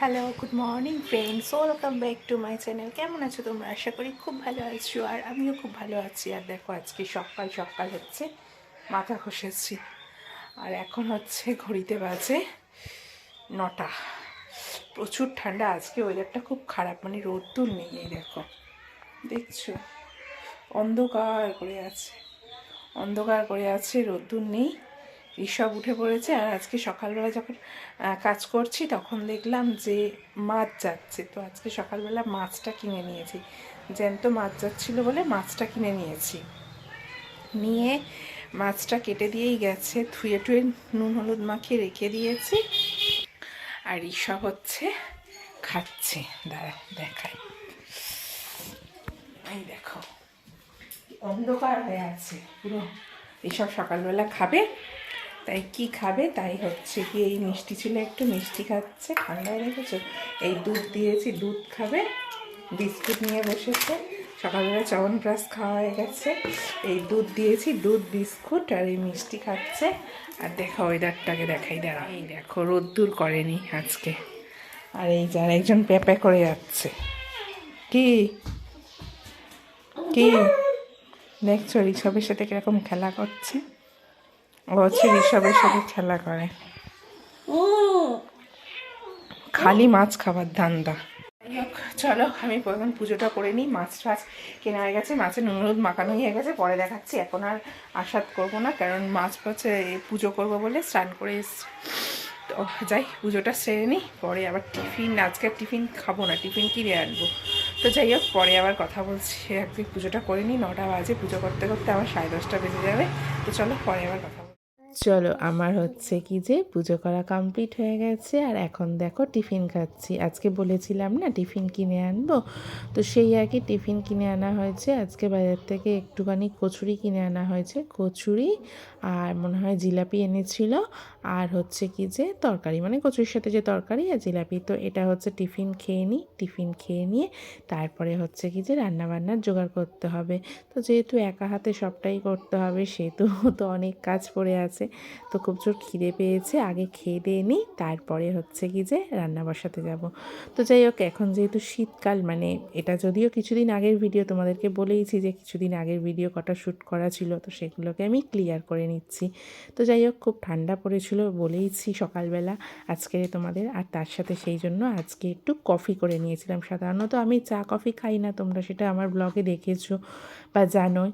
Hello, good morning friends, welcome back to my channel. কেমন আছো তোমরা? আশা করি খুব ভালো আছো, আর আমিও খুব ভালো আছি। আর দেখো, আজকে সকাল সকাল হচ্ছে মাথা ঘষেছি, আর এখন হচ্ছে ঘড়িতে বাজে 9টা। প্রচুর ঠান্ডা আজকে, ওয়েদারটা খুব খারাপ, মানে রোদ্দুর নেই। এই দেখো, দেখছো, অন্ধকার করে আছে, অন্ধকার করে আছে, রোদ্দুর নেই। ঋষভ উঠে পড়েছে। আর আজকে সকালবেলা যখন কাজ করছি তখন দেখলাম যে মাছ যাচ্ছে, তো আজকে সকালবেলা মাছটা কিনে নিয়েছি। জ্যান্ত মাছ যাচ্ছিল বলে মাছটা কিনে নিয়েছি। নিয়ে মাছটা কেটে দিয়েই গেছে, ধুয়ে টুয়ে নুন হলুদ মাখিয়ে রেখে দিয়েছি। আর ঋষভ হচ্ছে খাচ্ছে, দাঁড়া দেখাই। এই দেখো, অন্ধকার হয়ে আছে পুরো। ঋষভ সকালবেলা খাবে, তাই কি খাবে, তাই হচ্ছে কি এই মিষ্টি ছিল, একটু মিষ্টি খাচ্ছে, ঠান্ডায় রেখেছো। এই দুধ দিয়েছি, দুধ খাবে। বিস্কুট নিয়ে বসেছে, সকালবেলা চ্যবনপ্রাশ খাওয়া হয়ে গেছে। এই দুধ দিয়েছি, দুধ বিস্কুট আর এই মিষ্টি খাচ্ছে। আর দেখো ওয়েদারটাকে দেখাই, দাঁড়া, এই দেখো রোদ্দুর করেনি আজকে। আর এই যার একজন পেঁপে করে যাচ্ছে। কি কি দেখছো, ঋষভের সাথে কিরকম খেলা করছে। ও হচ্ছে ঋষভের সাথে খেলা করে, খালি মাছ খাবার ধান্দা। যাই হোক, চলো আমি প্রথম পুজোটা করে নিই। মাছ টাছ কেনা হয়ে গেছে, মাছের নুন হলুদ মাখানো হয়ে গেছে, পরে দেখাচ্ছি। এখন আর আশাদ করবো না, কারণ মাছ পাচ্ছে পুজো করবো বলে স্নান করে এসছি। তো যাই, পুজোটা সেরে নিই, পরে আবার টিফিন, আজকে টিফিন খাবো না, টিফিন কিনে আনবো। তো যাই হোক, পরে আবার কথা বলছি। একদিন পুজোটা করে নিই, 9টা বাজে, পুজো করতে করতে আমার 10:30 বেজে যাবে। তো চলো পরে আবার কথা বলছি। চলো, আমার হচ্ছে কি যে পুজো করা কমপ্লিট হয়ে গেছে, আর এখন দেখো টিফিন খাচ্ছি। আজকে বলেছিলাম না টিফিন কিনে আনবো, তো সেই আর কি টিফিন কিনে আনা হয়েছে। আজকে বাজার থেকে একটুখানি কচুরি কিনে আনা হয়েছে, কচুরি আর মনে হয় জিলাপি এনেছিল, আর হচ্ছে কি যে তরকারি, মানে কচুরির সাথে যে তরকারি আর জিলাপি। তো এটা হচ্ছে টিফিন খেয়ে নিই, টিফিন খেয়ে নিয়ে তারপরে হচ্ছে কি যে রান্নাবান্নার জোগাড় করতে হবে। তো যেহেতু একা হাতে সবটাই করতে হবে, সেহেতু তো অনেক কাজ পড়ে আছে। তো খুব জোর খিদে পেয়েছে, আগে খেয়ে দিয়ে নিই, তারপরে হচ্ছে কি যে রান্না বসাতে যাব। তো যাই হোক, এখন যেহেতু শীতকাল, মানে এটা যদিও কিছুদিন আগের ভিডিও, তোমাদেরকে বলেইছি যে কিছুদিন আগের ভিডিও কটা শ্যুট করা ছিল, তো সেগুলোকে আমি ক্লিয়ার করে নিচ্ছি। তো যাই হোক, খুব ঠান্ডা পড়েছিল বলেইছি সকালবেলা আজকে তোমাদের, আর তার সাথে সেই জন্য আজকে একটু কফি করে নিয়েছিলাম। সাধারণত আমি চা কফি খাই না, তোমরা সেটা আমার ব্লগে দেখেছো বা জানোই।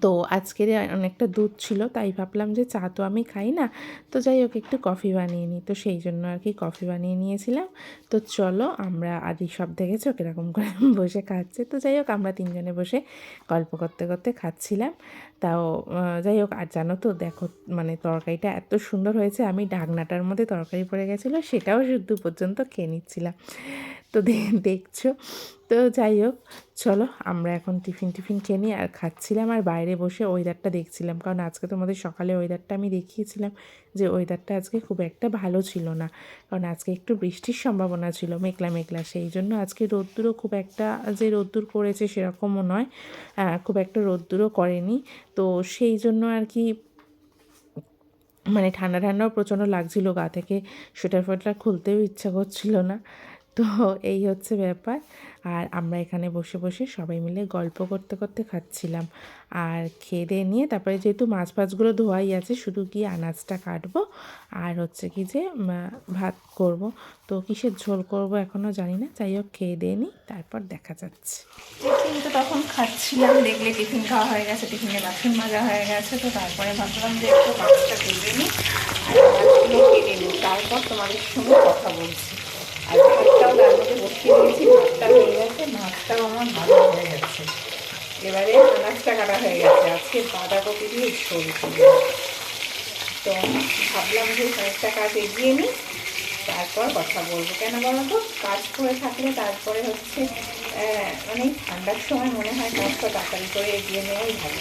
তো আজকের অনেকটা দুধ ছিল, তাই ভাবলাম যে চা তো আমি খাই না, তো যাই হোক একটু কফি বানিয়ে নিই। তো সেই জন্য আর কি কফি বানিয়ে নিয়েছিলাম। তো চলো, আমরা আর সব দেখেছো কীরকম করে বসে খাচ্ছে। তো যাই হোক, আমরা তিনজনে বসে গল্প করতে করতে খাচ্ছিলাম। তাও যাই হোক, আর জানো তো দেখো, মানে তরকারিটা এত সুন্দর হয়েছে, আমি ঢাকনাটার মধ্যে তরকারি পড়ে গেছিলো, সেটাও শুদ্ধ পর্যন্ত খেয়ে নিচ্ছিলাম। তো দেখছো। তো যাই হোক, চলো আমরা এখন টিফিন খেয়ে নিই। আর খাচ্ছিলাম আর বাইরে বসে ওয়েদারটা দেখছিলাম, কারণ আজকে তোমাদের সকালে ওয়েদারটা আমি দেখিয়েছিলাম যে ওয়েদারটা আজকে খুব একটা ভালো ছিল না, কারণ আজকে একটু বৃষ্টির সম্ভাবনা ছিল, মেঘলা মেঘলা। সেই জন্য আজকে রোদ্দুরও খুব একটা যে রোদ্দুর করেছে সেরকমও নয়, খুব একটা রোদ্দুরও করেনি। তো সেই জন্য আর কি, মানে ঠান্ডা ঠান্ডাও প্রচণ্ড লাগছিলো, গা থেকে সোয়েটার ফোয়েটার খুলতেও ইচ্ছা করছিল না। তো এই হচ্ছে ব্যাপার। আর আমরা এখানে বসে বসে সবাই মিলে গল্প করতে করতে খাচ্ছিলাম। আর খেয়ে দিয়ে নিয়ে তারপরে যেহেতু মাছ ফাছগুলো ধোয়াই আছে, শুধু গিয়ে আনাজটা কাটবো আর হচ্ছে কি যে ভাত করব। তো কিসের ঝোল করব এখনও জানি না। যাই হোক, খেয়ে দিয়ে নিই, তারপর দেখা যাচ্ছে। টিফিন তো তখন খাচ্ছিলাম, দেখলে টিফিন খাওয়া হয়ে গেছে, টিফিনে বাসন মাজা হয়ে গেছে। তো তারপরে ভাবলাম যে একটু মাছটা ভেজে নিই আর মাছগুলো কেটে নিই, তারপর তোমাদের সঙ্গে কথা বলছি। আর ভাতটাও তার মধ্যে বসিয়ে দিয়েছি, ভাতটা হয়ে গেছে, মাছটাও আমার ভালো হয়ে গেছে। এবারে আনাজটা কাটা হয়ে গেছে, আজকে বাঁধাকপি দিয়ে ঝোল করব। তো ভাবলাম যে অনেকটা কাজ এগিয়ে নিই, তারপর কথা বলবো। কেন বলো তো, কাজ করে থাকলে তারপরে হচ্ছে মানে ঠান্ডার সময় মনে হয় কাজটা তাড়াতাড়ি করে এগিয়ে নেওয়াই ভালো।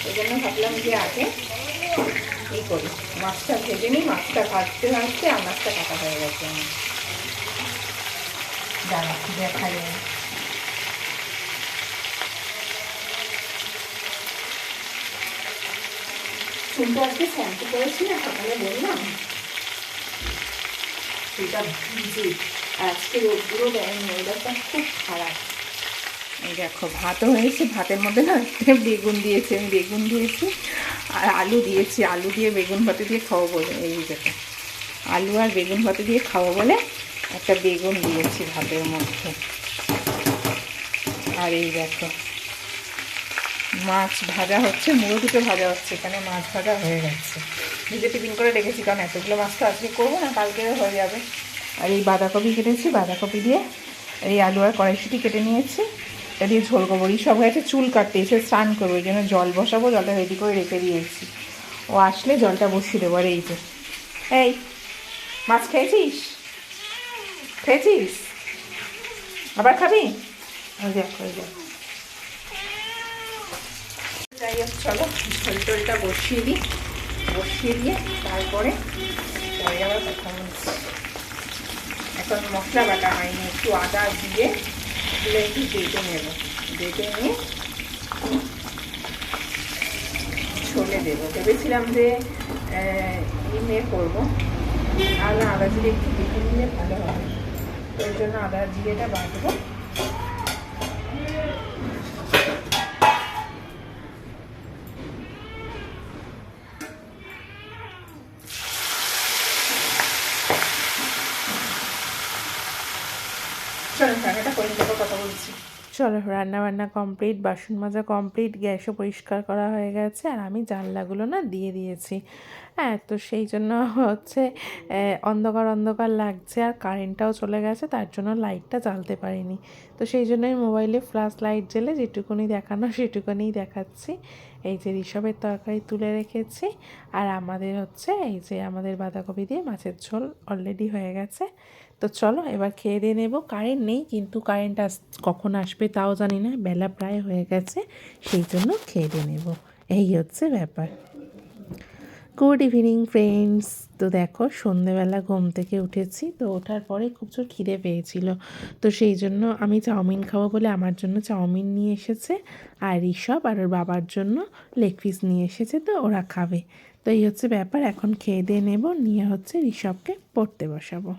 ওই জন্য ভাবলাম যে আগে এই করি, মাছটা ভেজে নিই। মাছটা ভাজতে ভাজতে আনাজটা কাটা হয়ে গেছে আমার, দাঁড়া দেখা যায়। চুলটা আজকে শ্যাম্পু করেছি না, সকালে বললাম, তো সেটা ভিজে। আজকে রোদ্দুরও দেয়নি, ওয়েদারটা খুব খারাপ। এই দেখো ভাতও হয়েছে, ভাতের মধ্যে না বেগুন দিয়েছি, আমি বেগুন দিয়েছি আর আলু দিয়েছি, আলু দিয়ে বেগুন ভাতে দিয়ে খাবো বলে। এই দেখো আলু আর বেগুন ভাতে দিয়ে খাবো বলে একটা বেগুন দিয়েছি ভাতের মধ্যে। আর এই দেখো মাছ ভাজা হচ্ছে, মুড়ো দুটো ভাজা হচ্ছে, এখানে মাছ ভাজা হয়ে গেছে। নিজে টিফিন করে রেখেছি, কারণ এতগুলো মাছ তো আজকে করবো না, কালকে হয়ে যাবে। আর এই বাঁধাকপি কেটেছি, বাঁধাকপি দিয়ে এই আলু আর কড়াইশুঁটি কেটে নিয়েছি, এটা দিয়ে ঝোল করবো। এই সব হয়েছে চুল কাটতে, এসে স্নান করবো, এই জন্য জল বসাবো, জলটা রেডি করে রেখে দিয়েছি। ও আসলে জলটা বসিয়ে দেবো। আর এই যে এই মাছ খেয়েছিস, খেয়েছিস আবার খাবি? ওই দেখো ওই দেখো। যাই হোক চলো ঝোল টোলটা বসিয়ে দিই, বসিয়ে দিয়ে তারপরে পরে আবার কথা বলছি। এখন মশলা বাটা হয়নি, একটু আদা দিয়ে এগুলো একটু বেটে নেব, বেটে নিয়ে ছোলে দেবো। ভেবেছিলাম যে নিয়ে করবো, আর আদা জিরে একটু বেটে নিলে ভালো হবে, তো ওই জন্য আদা জিরেটা বাটবো। চলো রান্নাটা করে দেবো, কথা বলছি। চলো রান্না বান্না কমপ্লিট, বাসন মাজা কমপ্লিট, গ্যাসও পরিষ্কার করা হয়ে গেছে, আর আমি জানলাগুলো না দিয়ে দিয়েছি। হ্যাঁ, তো সেই জন্য হচ্ছে অন্ধকার অন্ধকার লাগছে, আর কারেন্টটাও চলে গেছে, তার জন্য লাইটটা জ্বালতে পারিনি। তো সেই জন্যই মোবাইলে ফ্ল্যাশ লাইট জ্বেলে যেটুকুনি দেখানো সেটুকুনি দেখাচ্ছি। এই যে ঋষভের তরকারি তুলে রেখেছি, আর আমাদের হচ্ছে এই যে আমাদের বাঁধাকপি দিয়ে মাছের ঝোল অলরেডি হয়ে গেছে। তো চলো এবার খেয়ে দিয়ে নেবো। কারেন্ট নেই, কিন্তু কারেন্ট কখন আসবে তাও জানি না, বেলা প্রায় হয়ে গেছে, সেই জন্য খেয়ে দিয়ে নেবো। এই হচ্ছে ব্যাপার। Good evening friends. তো দেখো সন্ধেবেলা ঘুম থেকে উঠেছি, তো ওঠার পরে খুব জোর খিদে পেয়েছিল, তো সেই জন্য আমি চাউমিন খাবো বলে আমার জন্য চাউমিন নিয়ে এসেছে, আর ঋষভ আর ওর বাবার জন্য লেগ পিস নিয়ে এসেছে, তো ওরা খাবে। তো এই হচ্ছে ব্যাপার, এখন খেয়ে দিয়ে নেবো, নিয়ে হচ্ছে ঋষভকে পড়তে বসাবো।